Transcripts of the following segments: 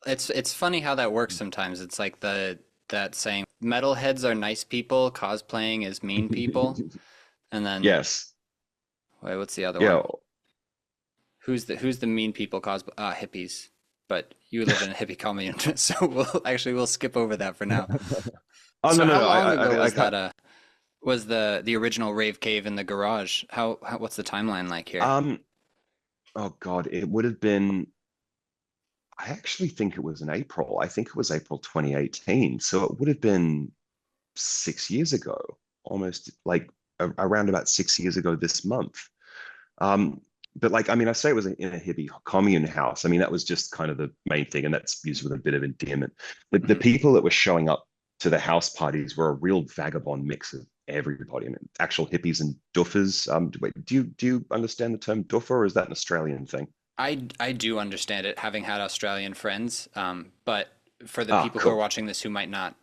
It's funny how that works sometimes. It's like the that saying, metalheads are nice people, cosplaying is mean people. And then Yes. wait, what's the other Yeah. one? Who's the mean people hippies. But you live in a hippie commune, so we'll skip over that for now. Oh So no, no, how no. long ago I was can't. that was the original rave cave in the garage? How what's the timeline like here? Um. Oh God, it would have been. I actually think it was in April. I think it was April 2018. So it would have been 6 years ago, almost like around about 6 years ago this month. Um, but like, I mean, I say it was in a hippie commune house. I mean, that was just kind of the main thing, and that's used with a bit of endearment. But the Hmm. people that were showing up to the house parties were a real vagabond mix of everybody. I mean, actual hippies and duffers. Wait, do you understand the term duffer, or is that an Australian thing? I do understand it, having had Australian friends, but for the Ah, people who are cool. watching this who might not,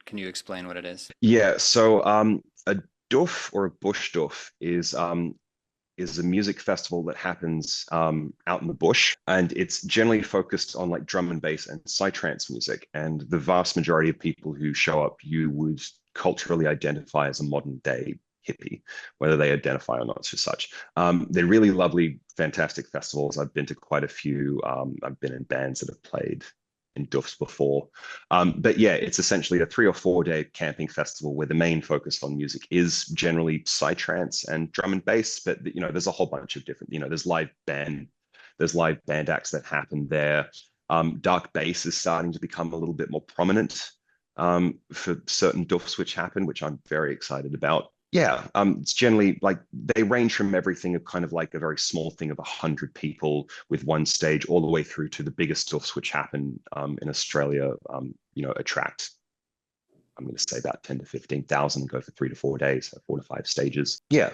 can you explain what it is? Yeah, so a duff or a bush duff is a music festival that happens out in the bush, and it's generally focused on like drum and bass and psytrance music. And the vast majority of people who show up, you would culturally identify as a modern day hippie, whether they identify or not as such. They're really lovely, fantastic festivals. I've been to quite a few. I've been in bands that have played in Duffs before. But yeah, it's essentially a 3 or 4 day camping festival where the main focus on music is generally psytrance and drum and bass. But there's a whole bunch of different. There's live band acts that happen there. Dark bass is starting to become a little bit more prominent for certain Duffs which happen, which I'm very excited about. Yeah, it's generally like they range from everything of kind of like a very small thing of 100 people with one stage, all the way through to the biggest stuffs which happen in Australia. Attract, I'm going to say about 10 to 15,000, go for 3 to 4 days, 4 to 5 stages. Yeah,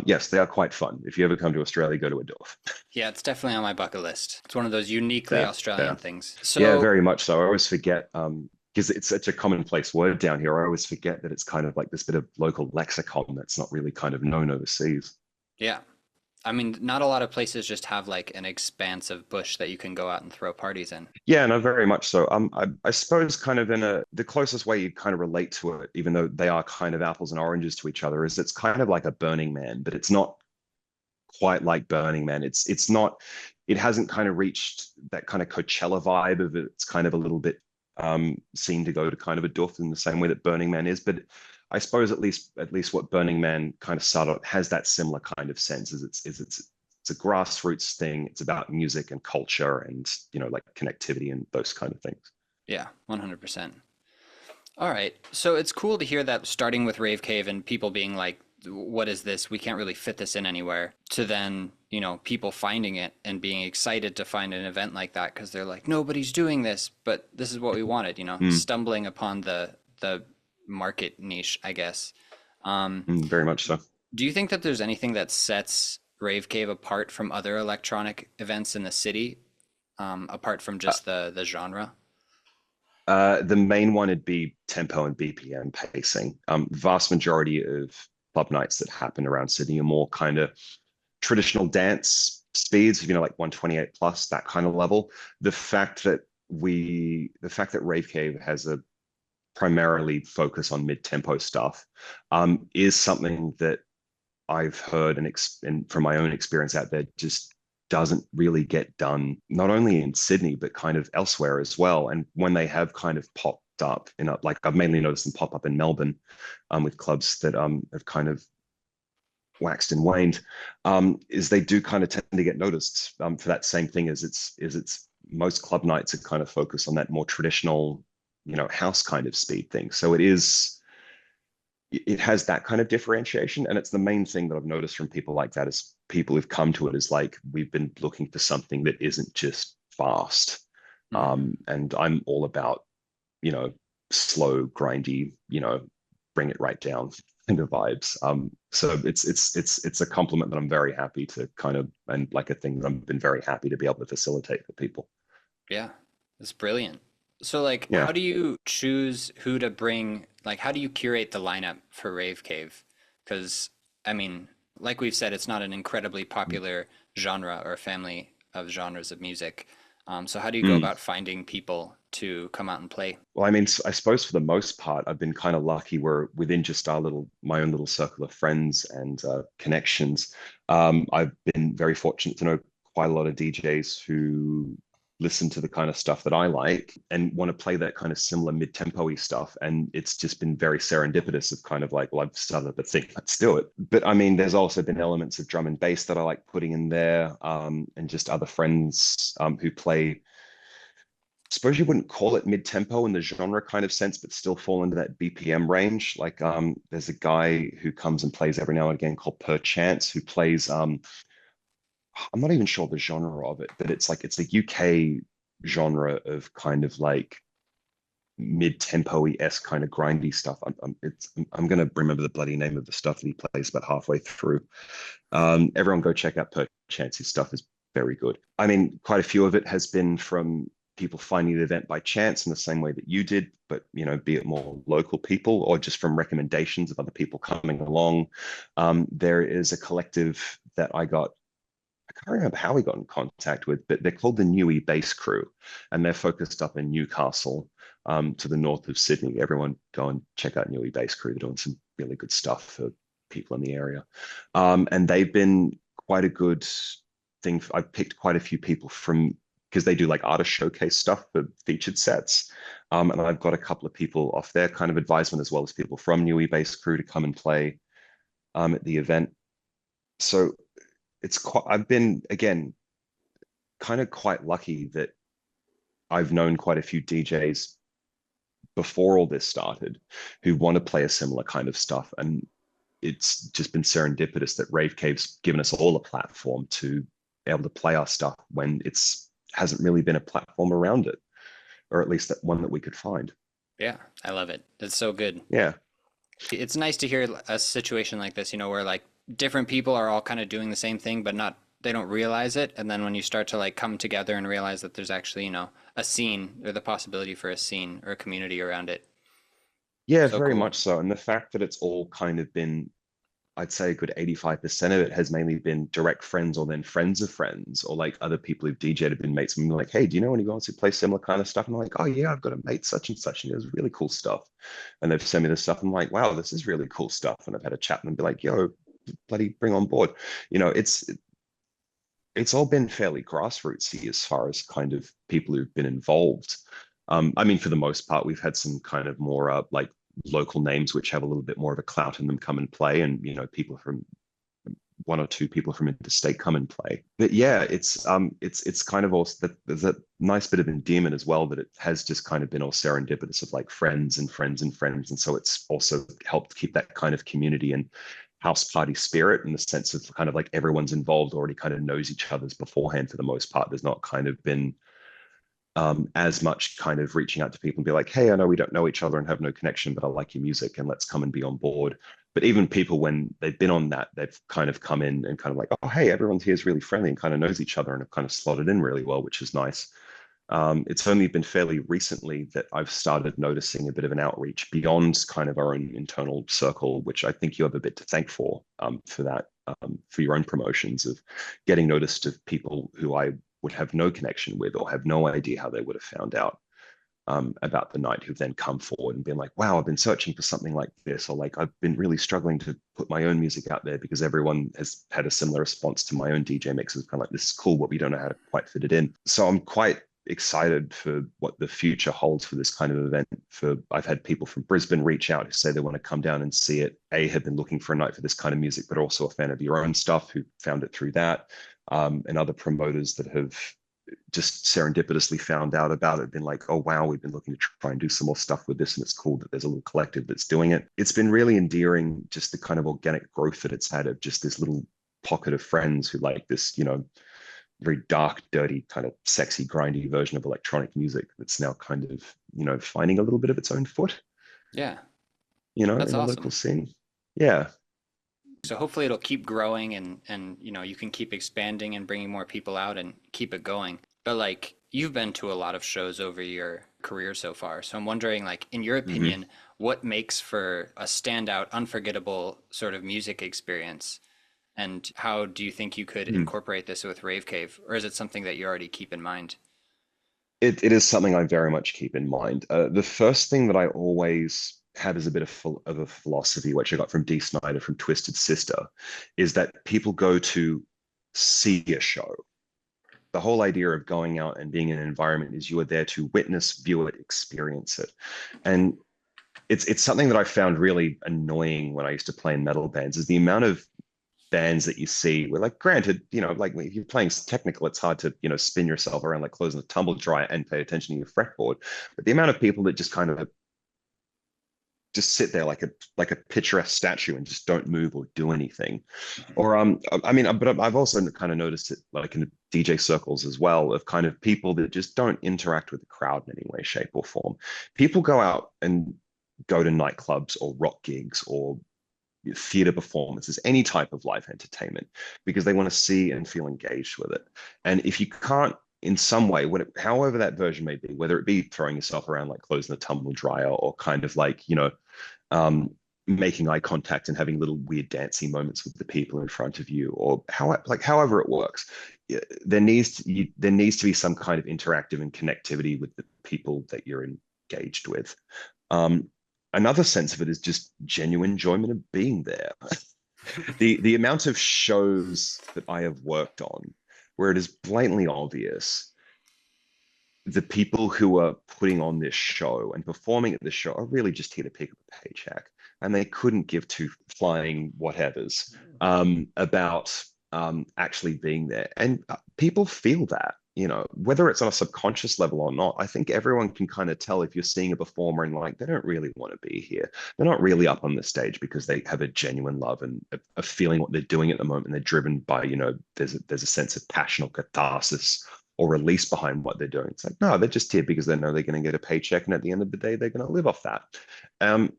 yes, they are quite fun. If you ever come to Australia, go to a Duff. Yeah, it's definitely on my bucket list. It's one of those uniquely There, Australian there. things. Yeah, So very much so. I always forget because it's such a commonplace word down here. I always forget that it's kind of like this bit of local lexicon that's not really kind of known overseas. yeah, I mean, not a lot of places just have like an expanse of bush that you can go out and throw parties in. Yeah, no, very much so. I suppose kind of in the closest way you kind of relate to it, even though they are kind of apples and oranges to each other, is it's kind of like a Burning Man, but it's not quite like Burning Man. It's not, it hasn't kind of reached that kind of Coachella vibe of it. It's kind of a little bit seen to go to kind of a duff in the same way that Burning Man is. But I suppose at least what Burning Man kind of started has that similar kind of sense. It's a grassroots thing. It's about music and culture and like connectivity and those kind of things. Yeah, 100%. All right. So it's cool to hear that starting with Rave Cave and people being like, what is this? We can't really fit this in anywhere. To then, people finding it and being excited to find an event like that because they're like, nobody's doing this, but this is what we wanted, Mm, stumbling upon the market niche, I guess. Um, very much so. do you think that there's anything that sets Rave Cave apart from other electronic events in the city, apart from Uh, just the genre? the main one would be tempo and BPM pacing. Vast majority of club nights that happen around Sydney are more kind of traditional dance speeds, like 128 plus, that kind of level. The fact that Rave Cave has a primarily focus on mid-tempo stuff is something that I've heard and from my own experience out there just doesn't really get done, not only in Sydney, but kind of elsewhere as well. And when they have kind of popped up like I've mainly noticed them pop up in Melbourne with clubs that have kind of waxed and waned, is they do kind of tend to get noticed for that same thing as it's most club nights are kind of focused on that more traditional, house kind of speed thing. So it has that kind of differentiation. And it's the main thing that I've noticed from people like that is people who've come to it is like, we've been looking for something that isn't just fast. Hmm. And I'm all about, you know, slow, grindy, bring it right down kind of vibes. So it's a compliment that I'm very happy to kind of, and like a thing that I've been very happy to be able to facilitate for people. Yeah, that's brilliant. So, like, Yeah. how do you choose who to bring? Like, how do you curate the lineup for Rave Cave? Because, I mean, like we've said, it's not an incredibly popular genre or family of genres of music. So how do you go Mm. about finding people to come out and play? Well, I mean, I suppose for the most part, I've been kind of lucky where within just my own little circle of friends and connections, I've been very fortunate to know quite a lot of DJs who listen to the kind of stuff that I like and want to play that kind of similar mid-tempo-y stuff. And it's just been very serendipitous of kind of like, well, I've started to think, let's do it. But I mean, there's also been elements of drum and bass that I like putting in there, and just other friends who play suppose you wouldn't call it mid-tempo in the genre kind of sense, but still fall into that BPM range. Like there's a guy who comes and plays every now and again called Perchance, who plays I'm not even sure the genre of it, but it's a UK genre of kind of like mid-tempo-y-esque kind of grindy stuff. I'm gonna remember the bloody name of the stuff that he plays about halfway through. Everyone go check out Perchance. His stuff is very good. I mean, quite a few of it has been from people finding the event by chance in the same way that you did, but be it more local people or just from recommendations of other people coming along. There is a collective that I can't remember how we got in contact with, but they're called the Newey Bass Crew, and they're focused up in Newcastle, to the north of Sydney. Everyone go and check out Newey Bass Crew. They're doing some really good stuff for people in the area. And they've been quite a good thing. I've picked quite a few people from because they do like artist showcase stuff for featured sets. And I've got a couple of people off their kind of advisement as well as people from Newey Bass Crew to come and play at the event. So I've been again kind of quite lucky that I've known quite a few DJs before all this started who want to play a similar kind of stuff. And it's just been serendipitous that Rave Cave's given us all a platform to be able to play our stuff when it's hasn't really been a platform around it, or at least that one that we could find. Yeah, I love it. That's so good. Yeah. It's nice to hear a situation like this, where like different people are all kind of doing the same thing, but not they don't realize it. And then when you start to like come together and realize that there's actually, a scene or the possibility for a scene or a community around it. Yeah, So very cool. much so. And the fact that it's all kind of been I'd say a good 85% of it has mainly been direct friends or then friends of friends or like other people who've DJ'd have been mates and been like, hey, do you know anyone who play similar kind of stuff? And I'm like, oh yeah, I've got a mate such and such and he does really cool stuff. And they've sent me this stuff. I'm like, wow, this is really cool stuff. And I've had a chat and be like, yo, bloody bring on board. You know, it's all been fairly grassrootsy as far as kind of people who've been involved. I mean, for the most part, we've had some kind of more like local names which have a little bit more of a clout in them come and play, and people from one or two people from interstate come and play. But yeah, it's kind of also that there's a nice bit of endearment as well that it has just kind of been all serendipitous of like friends and friends and friends, and so it's also helped keep that kind of community and house party spirit in the sense of kind of like everyone's involved already kind of knows each other's beforehand for the most part. There's not kind of been as much kind of reaching out to people and be like, hey, I know we don't know each other and have no connection, but I like your music and let's come and be on board. But even people, when they've been on that, they've kind of come in and kind of like, oh, hey, everyone here is really friendly and kind of knows each other and have kind of slotted in really well, which is nice. It's only been fairly recently that I've started noticing a bit of an outreach beyond kind of our own internal circle, which I think you have a bit to thank for that, for your own promotions of getting noticed of people who I would have no connection with or have no idea how they would have found out about the night, who've then come forward and been like, wow, I've been searching for something like this, or like I've been really struggling to put my own music out there because everyone has had a similar response to my own DJ mixes, kind of like, this is cool, but we don't know how to quite fit it in. So I'm quite excited for what the future holds for this kind of event. I've had people from Brisbane reach out who say they want to come down and see it. Have been looking for a night for this kind of music, but also a fan of your own stuff who found it through that, and other promoters that have just serendipitously found out about it, been like, oh wow, we've been looking to try and do some more stuff with this, and it's cool that there's a little collective that's doing it. It's been really endearing, just the kind of organic growth that it's had of just this little pocket of friends who like this, very dark, dirty, kind of sexy, grindy version of electronic music that's now kind of, finding a little bit of its own foot, Yeah, in that's the local awesome. scene. Yeah. So hopefully it'll keep growing and you can keep expanding and bringing more people out and keep it going. But like you've been to a lot of shows over your career so far. So I'm wondering like in your Hmm. opinion, what makes for a standout, unforgettable sort of music experience? And how do you think you could incorporate this with Rave Cave? Or is it something that you already keep in mind? it is something I very much keep in mind. The first thing that I always have as a bit of a philosophy, which I got from D. Snyder from Twisted Sister, is that people go to see a show. The whole idea of going out and being in an environment is you are there to witness, view it, experience it. And it's something that I found really annoying when I used to play in metal bands, is the amount of bands that you see where, like, granted, like if you're playing technical, it's hard to, spin yourself around like closing the tumble dryer and pay attention to your fretboard. But the amount of people that just kind of just sit there like a picturesque statue and just don't move or do anything. Or I mean, but I've also kind of noticed it like in DJ circles as well, of kind of people that just don't interact with the crowd in any way, shape, or form. People go out and go to nightclubs or rock gigs or theater performances, any type of live entertainment, because they want to see and feel engaged with it. And if you can't, in some way, however that version may be, whether it be throwing yourself around like closing the tumble dryer, or kind of like, um, making eye contact and having little weird dancing moments with the people in front of you, or however it works, there needs to be some kind of interactive and connectivity with the people that you're engaged with. Um, Another sense of it is just genuine enjoyment of being there. The amount of shows that I have worked on where it is blatantly obvious the people who are putting on this show and performing at this show are really just here to pick up a paycheck, and they couldn't give two flying whatevers about actually being there. And people feel that, whether it's on a subconscious level or not. I think everyone can kind of tell if you're seeing a performer and like they don't really want to be here. They're not really up on the stage because they have a genuine love and a feeling what they're doing at the moment. They're driven by, there's a sense of passion or catharsis or release behind what they're doing. It's like, no, they're just here because they know they're going to get a paycheck, and at the end of the day, they're going to live off that. Um,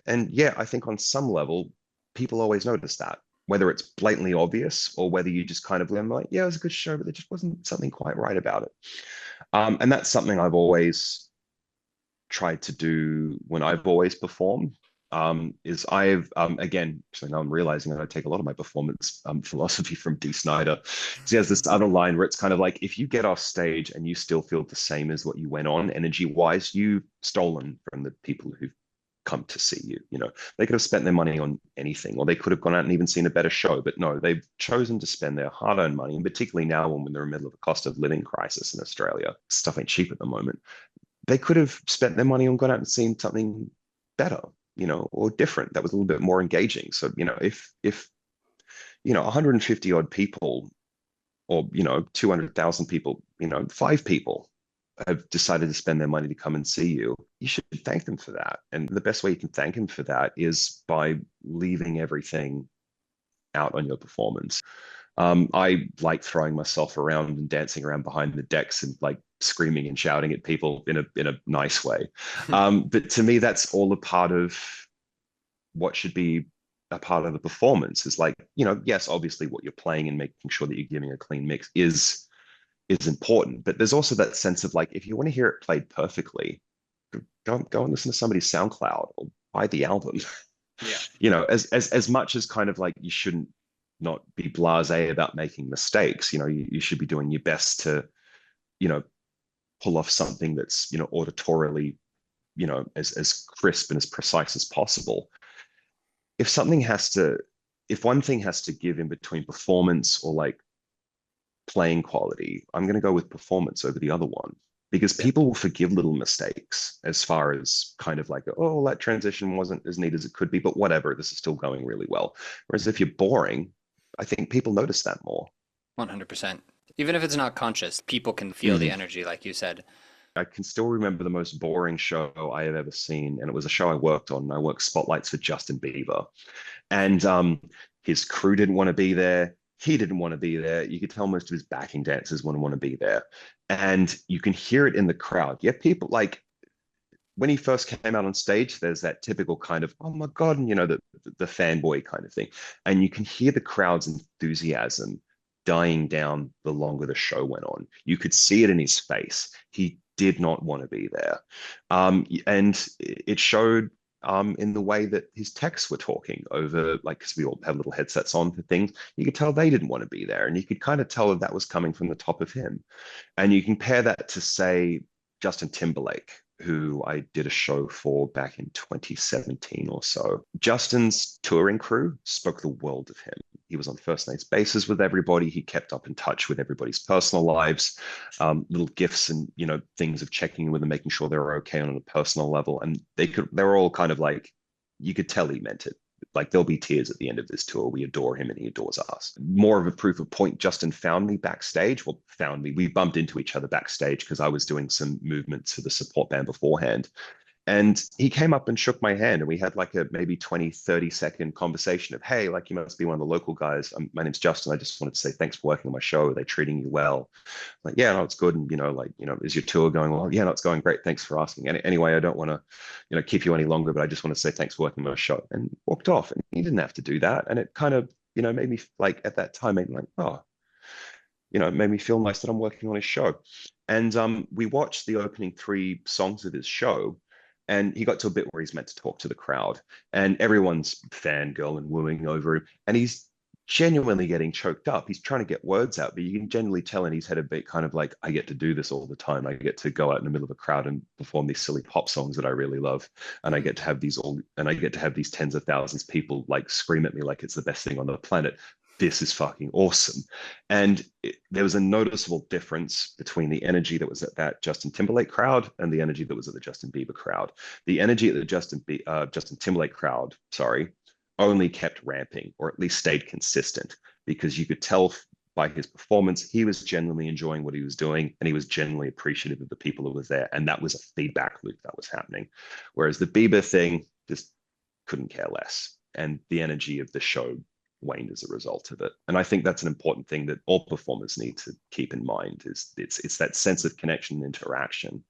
and yeah, I think on some level, people always notice that, whether it's blatantly obvious or whether you just kind of like, yeah, it was a good show, but there just wasn't something quite right about it. And that's something I've always tried to do when I've always performed. Is I've again, so now I'm realizing that I take a lot of my performance philosophy from D. Snyder. So he has this other line where it's kind of like, if you get off stage and you still feel the same as what you went on energy wise, you've stolen from the people who've come to see you. They could have spent their money on anything, or they could have gone out and even seen a better show. But no, they've chosen to spend their hard-earned money, and particularly now when they're in the middle of a cost of living crisis in Australia, stuff ain't cheap at the moment. They could have spent their money on going out and seen something better, or different that was a little bit more engaging. So, if 150 odd people, or 200,000 people, five people have decided to spend their money to come and see you, you should thank them for that. And the best way you can thank them for that is by leaving everything out on your performance. I like throwing myself around and dancing around behind the decks and like screaming and shouting at people in a nice way. But to me, that's all a part of what should be a part of the performance. Is like, yes, obviously what you're playing and making sure that you're giving a clean mix is important. But there's also that sense of like, if you want to hear it played perfectly, go and listen to somebody's SoundCloud or buy the album. Yeah. As much as kind of like you shouldn't not be blasé about making mistakes. You should be doing your best to, you know, pull off something that's, auditorily, as crisp and as precise as possible. If something has to, if one thing has to give in between performance or like playing quality, I'm going to go with performance over the other one, because Yeah. people will forgive little mistakes as far as kind of like, oh, that transition wasn't as neat as it could be, but whatever, this is still going really well. Whereas if you're boring, I think people notice that more. 100%. Even if it's not conscious, people can feel the Mhm. energy, like you said. I can still remember the most boring show I have ever seen, and it was a show I worked on. I worked spotlights for Justin Bieber, and his crew didn't want to be there. He didn't want to be there. You could tell most of his backing dancers wouldn't want to be there, and you can hear it in the crowd. Yeah, people like when he first came out on stage. There's that typical kind of oh my god, and the fanboy kind of thing, and you can hear the crowd's enthusiasm dying down the longer the show went on. You could see it in his face. He did not want to be there, and it showed in the way that his texts were talking over, like, because we all have little headsets on for things. You could tell they didn't want to be there, and you could kind of tell that that was coming from the top of him. And you compare that to, say, Justin Timberlake, who I did a show for back in 2017 or so. Justin's touring crew spoke the world of him. He was on first names basis with everybody. He kept up in touch with everybody's personal lives, little gifts and things of checking in with them, making sure they were okay on a personal level. And they were all kind of like, you could tell he meant it. Like, there'll be tears at the end of this tour. We adore him and he adores us. More of a proof of point, Justin found me backstage. Well, found me. We bumped into each other backstage because I was doing some movements for the support band beforehand. And he came up and shook my hand, and we had like a maybe 20, 30-second conversation of, hey, like, you must be one of the local guys. My name's Justin. I just wanted to say thanks for working on my show. Are they treating you well? Like, yeah, no, it's good. And, is your tour going well? Yeah, no, it's going great. Thanks for asking. And anyway, I don't want to, keep you any longer, but I just want to say thanks for working on my show. And walked off. And he didn't have to do that. And it kind of, made me like, at that time, made me like, oh, it made me feel nice that I'm working on his show. And we watched the opening 3 songs of his show, and he got to a bit where he's meant to talk to the crowd, and everyone's fangirl and wooing over him, and he's genuinely getting choked up. He's trying to get words out, but you can generally tell in his head a bit kind of like, I get to do this all the time. I get to go out in the middle of a crowd and perform these silly pop songs that I really love. And I get to have these tens of thousands of people like scream at me like it's the best thing on the planet. This is fucking awesome. And there was a noticeable difference between the energy that was at that Justin Timberlake crowd and the energy that was at the Justin Bieber crowd. The energy at the Justin Timberlake crowd, sorry, only kept ramping, or at least stayed consistent, because you could tell by his performance, he was genuinely enjoying what he was doing, and he was genuinely appreciative of the people who were there. And that was a feedback loop that was happening. Whereas the Bieber thing just couldn't care less. And the energy of the show waned as a result of it. And I think that's an important thing that all performers need to keep in mind, is it's that sense of connection and interaction.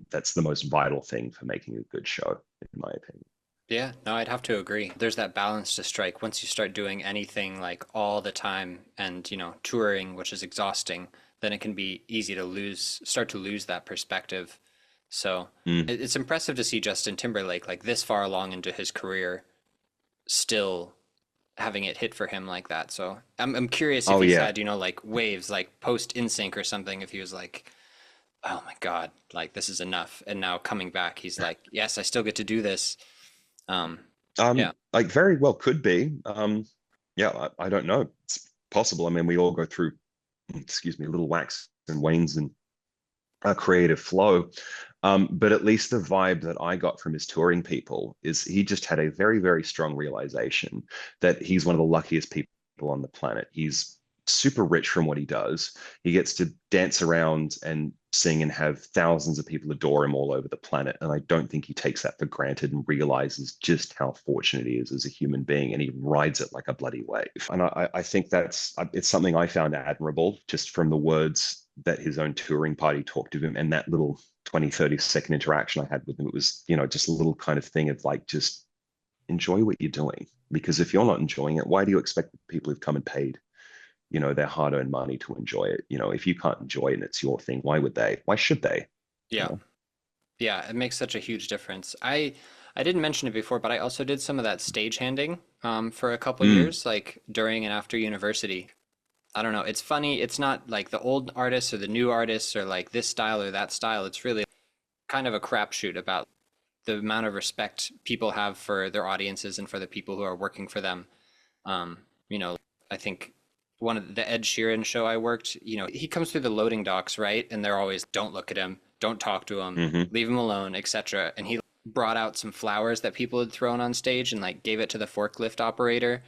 That's the most vital thing for making a good show, in my opinion. Yeah, no, I'd have to agree. There's that balance to strike. Once you start doing anything like all the time and, touring, which is exhausting, then it can be easy to start to lose that perspective. So Mm. it's impressive to see Justin Timberlake like this far along into his career still having it hit for him like that. So I'm curious if Oh he's yeah. had, like waves like post NSYNC or something, if he was like, oh my God, like this is enough. And now coming back, he's like, yes, I still get to do this. Um, yeah. Like, very well could be. Yeah, I don't know. It's possible. I mean, we all go through, excuse me, little whacks and wanes and a creative flow. But at least the vibe that I got from his touring people is he just had a very, very strong realization that he's one of the luckiest people on the planet. He's super rich from what he does. He gets to dance around and sing and have thousands of people adore him all over the planet. And I don't think he takes that for granted and realizes just how fortunate he is as a human being. And he rides it like a bloody wave. And I think it's something I found admirable, just from the words that his own touring party talked to him, and that little 20, 30-second interaction I had with him. It was, just a little kind of thing of like, just enjoy what you're doing. Because if you're not enjoying it, why do you expect people who've come and paid, their hard-earned money to enjoy it? If you can't enjoy it and it's your thing, why would they? Why should they? You Yeah. know? Yeah, it makes such a huge difference. I didn't mention it before, but I also did some of that stagehanding for a couple Mm. years, like during and after university. I don't know. It's funny. It's not like the old artists or the new artists or like this style or that style. It's really kind of a crapshoot about the amount of respect people have for their audiences and for the people who are working for them. Um, I think one of the Ed Sheeran show I worked, he comes through the loading docks, right? And they're always, don't look at him, don't talk to him, Hmm. leave him alone, etc. And he brought out some flowers that people had thrown on stage and like gave it to the forklift operator.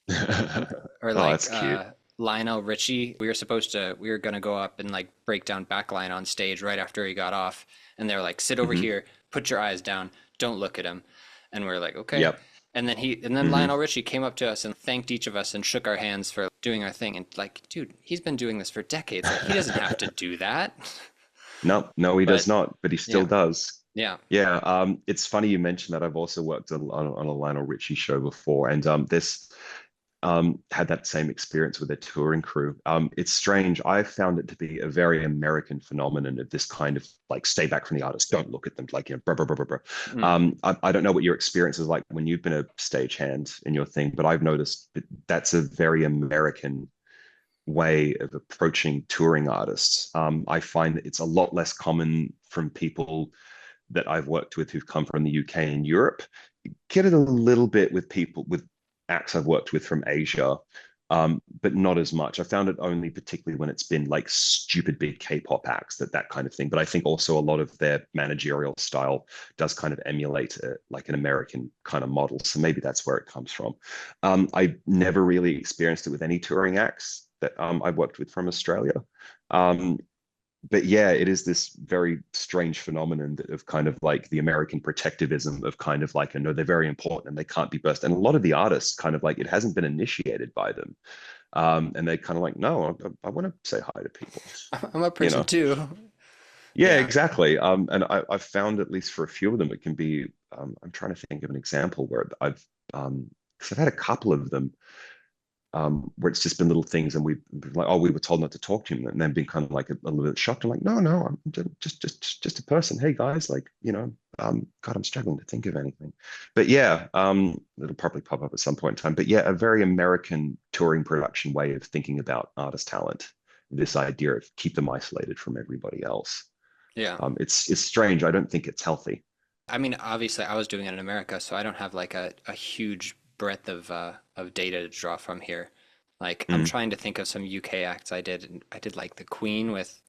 Or Oh, like that's cute. Lionel Richie, we were gonna go up and like break down backline on stage right after he got off, and they're like, sit over Hmm. here, put your eyes down, don't look at him, and we are like, okay. Yep. And then Hmm. Lionel Richie came up to us and thanked each of us and shook our hands for doing our thing, and like, dude, he's been doing this for decades, like he doesn't have to do that. No, no, he does But not, but he still yeah, does. yeah, Yeah, it's funny you mentioned that. I've also worked on a Lionel Richie show before, and this had that same experience with their touring crew. It's strange. I found it to be a very American phenomenon of this kind of like stay back from the artist, don't look at them, like, you know, blah, blah, blah, blah, blah. Mm. I don't know what your experience is like when you've been a stagehand in your thing, but I've noticed that that's a very American way of approaching touring artists. I find that it's a lot less common from people that I've worked with who've come from the UK and Europe. Get it a little bit with people with acts I've worked with from Asia, but not as much. I found it only particularly when it's been like stupid big K-pop acts, that kind of thing. But I think also a lot of their managerial style does kind of emulate like an American kind of model. So maybe that's where it comes from. I never really experienced it with any touring acts that I've worked with from Australia. Um, but yeah, it is this very strange phenomenon of kind of like the American protectivism of kind of like, I know they're very important and they can't be burst. And a lot of the artists kind of like it hasn't been initiated by them. And they kind of like, no, I want to say hi to people, I'm a you person know? too. Yeah, Yeah. exactly. And I've found at least for a few of them, it can be, I'm trying to think of an example where because I've had a couple of them where it's just been little things, and we've been like, oh, we were told not to talk to him, and then been kind of like a little bit shocked. I'm like, no, no, I'm just a person. Hey guys, like, you know, God, I'm struggling to think of anything, but yeah, it'll probably pop up at some point in time. But yeah, a very American touring production way of thinking about artist talent. This idea of keep them isolated from everybody else. Yeah. It's strange. I don't think it's healthy. I mean, obviously, I was doing it in America, so I don't have like a huge breadth of data to draw from here. Like, I'm Mm. trying to think of some UK acts I did. And I did like the Queen with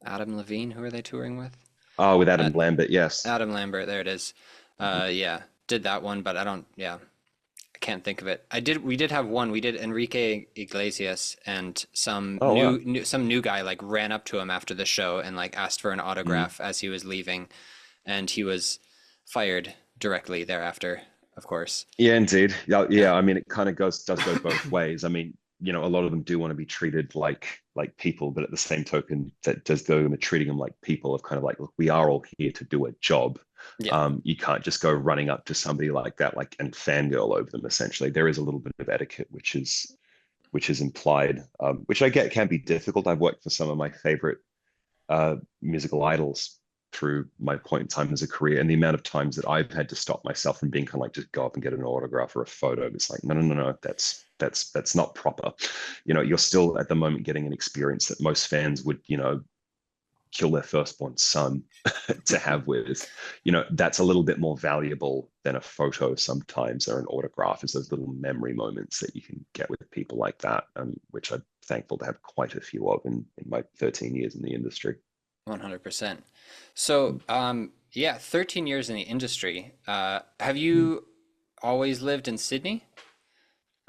Adam Levine. Who are they touring with? Oh, with Uh, Adam Lambert, yes. Adam Lambert. There it is. Mhm. Yeah, did that one, but I don't. Yeah, I can't think of it. I did. We did have one. We did Enrique Iglesias, and some Oh wow. some new guy like ran up to him after the show and like asked for an Mm. autograph as he was leaving, and he was fired directly thereafter, of course. Yeah, indeed. Yeah, Yeah. yeah. I mean, it kind of does go both ways. I mean, you know, a lot of them do want to be treated like people, but at the same token, that does go into treating them like people of kind of like, look, we are all here to do a job. Yeah. You can't just go running up to somebody like that, like and fangirl over them. Essentially, there is a little bit of etiquette, which is implied, which I get can be difficult. I've worked for some of my favorite musical idols through my point in time as a career, and the amount of times that I've had to stop myself from being kind of like just go up and get an autograph or a photo. It's like, no, no, no, no, that's not proper. You know, you're still at the moment getting an experience that most fans would, you know, kill their firstborn son to have with. You know, that's a little bit more valuable than a photo sometimes or an autograph, is those little memory moments that you can get with people like that, which I'm thankful to have quite a few of in my 13 years in the industry. 100%. So, yeah, 13 years in the industry. Have Mm. you always lived in Sydney?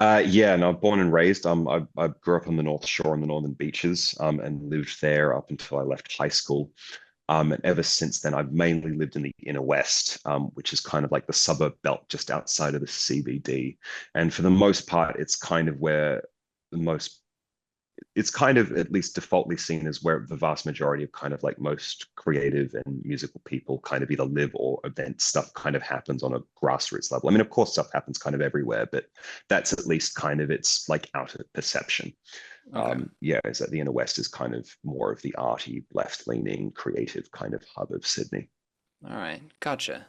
Yeah, and I'm born and raised. I grew up on the North Shore on the Northern Beaches, and lived there up until I left high school. And ever since then, I've mainly lived in the inner west, which is kind of like the suburb belt just outside of the CBD. And for the most part, it's kind of where the most it's kind of at least defaultly seen as where the vast majority of kind of like most creative and musical people kind of either live or event stuff kind of happens on a grassroots level. I mean, of course, stuff happens kind of everywhere, but that's at least kind of its like outer perception. Okay. Yeah, is that the inner west is kind of more of the arty, left-leaning, creative kind of hub of Sydney. All right. Gotcha.